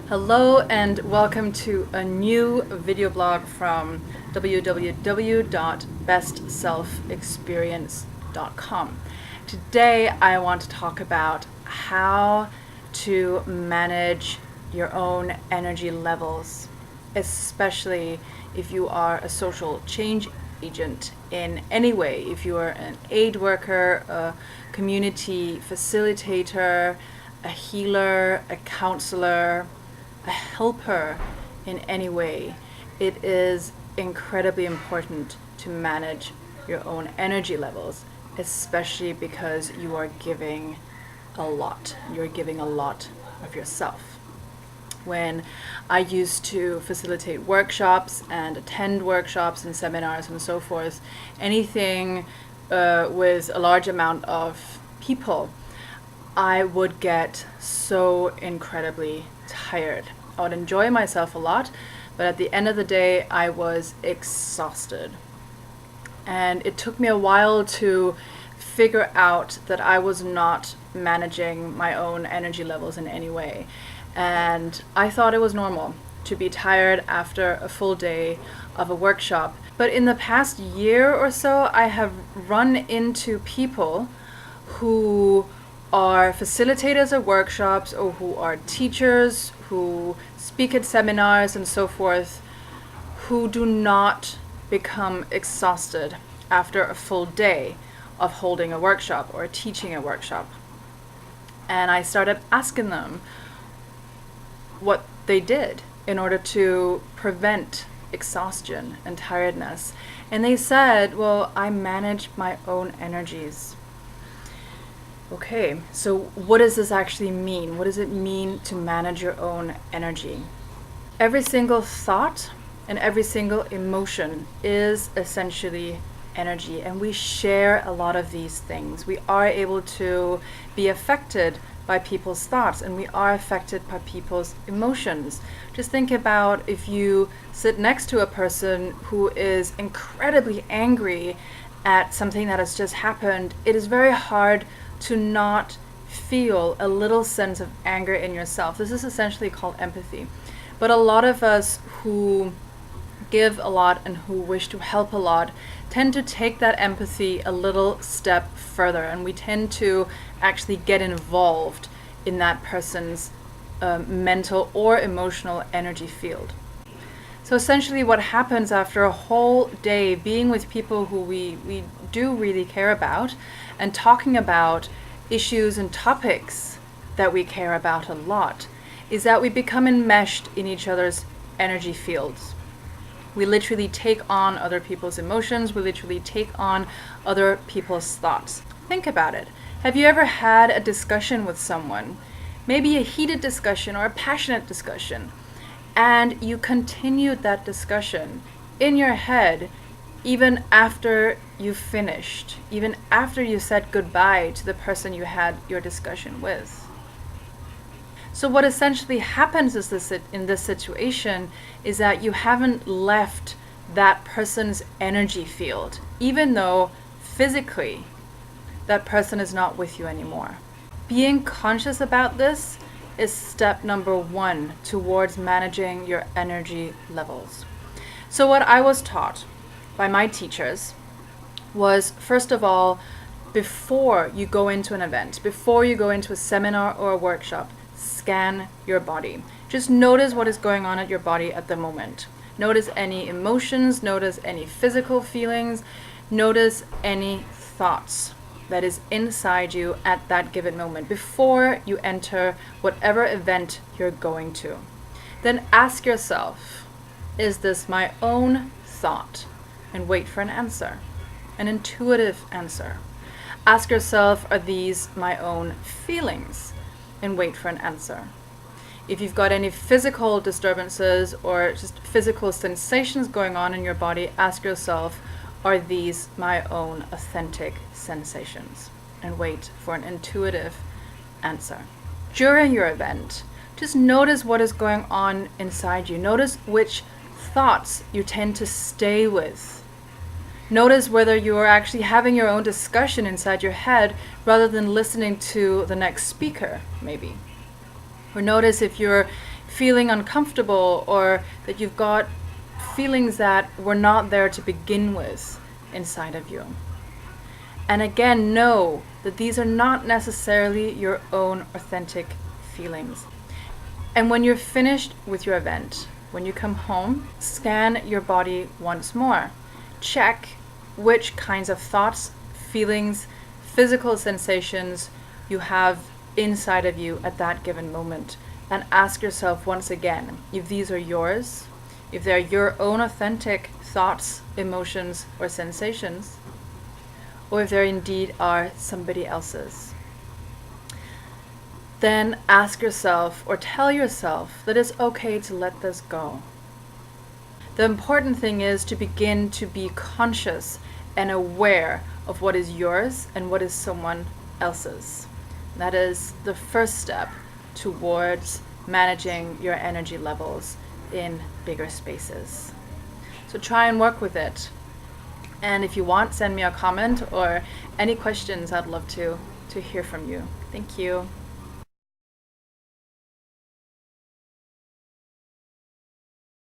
Hello and welcome to a new video blog from www.bestselfexperience.com. Today I want to talk about how to manage your own energy levels, especially if you are a social change agent in any way. If you are an aid worker, a community facilitator, a healer, a counselor, a helper in any way, it is incredibly important to manage your own energy levels, especially because you are giving a lot. You're giving a lot of yourself. When I used to facilitate workshops and attend workshops and seminars and so forth, anything with a large amount of people, I would get so incredibly tired. I would enjoy myself a lot, but at the end of the day, I was exhausted. And it took me a while to figure out that I was not managing my own energy levels in any way. And I thought it was normal to be tired after a full day of a workshop. But in the past year or so, I have run into people who are facilitators of workshops or who are teachers, who speak at seminars and so forth, who do not become exhausted after a full day of holding a workshop or teaching a workshop. And I started asking them what they did in order to prevent exhaustion and tiredness. And they said, well, I manage my own energies. Okay, so what does this actually mean? What does it mean to manage your own energy? Every single thought and every single emotion is essentially energy, and we share a lot of these things. We are able to be affected by people's thoughts, and we are affected by people's emotions. Just think about if you sit next to a person who is incredibly angry at something that has just happened. It is very hard to not feel a little sense of anger in yourself. This is essentially called empathy. But a lot of us who give a lot and who wish to help a lot tend to take that empathy a little step further, and we tend to actually get involved in that person's mental or emotional energy field. So essentially what happens after a whole day being with people who we do really care about and talking about issues and topics that we care about a lot is that we become enmeshed in each other's energy fields. We literally take on other people's emotions. We literally take on other people's thoughts. Think about it. Have you ever had a discussion with someone, maybe a heated discussion or a passionate discussion, and you continued that discussion in your head even after you finished, even after you said goodbye to the person you had your discussion with? So what essentially happens is in this situation is that you haven't left that person's energy field, even though physically that person is not with you anymore. Being conscious about this is step number one towards managing your energy levels. So what I was taught by my teachers was, first of all, before you go into an event, before you go into a seminar or a workshop, scan your body. Just notice what is going on at your body at the moment. Notice any emotions, notice any physical feelings, notice any thoughts that is inside you at that given moment before you enter whatever event you're going to. Then ask yourself, is this my own thought? And wait for an answer, an intuitive answer. Ask yourself, are these my own feelings? And wait for an answer. If you've got any physical disturbances or just physical sensations going on in your body, ask yourself, are these my own authentic sensations? And wait for an intuitive answer. During your event, just notice what is going on inside you. Notice which thoughts you tend to stay with. Notice whether you are actually having your own discussion inside your head rather than listening to the next speaker, maybe. Or notice if you're feeling uncomfortable, or that you've got feelings that were not there to begin with inside of you. And again, know that these are not necessarily your own authentic feelings. And when you're finished with your event, when you come home, scan your body once more. Check which kinds of thoughts, feelings, physical sensations you have inside of you at that given moment. And ask yourself once again if these are yours, if they're your own authentic thoughts, emotions, or sensations, or if they indeed are somebody else's. Then ask yourself or tell yourself that it's okay to let this go. The important thing is to begin to be conscious and aware of what is yours and what is someone else's. That is the first step towards managing your energy levels in bigger spaces. So try and work with it. And if you want, send me a comment or any questions. I'd love to hear from you. Thank you.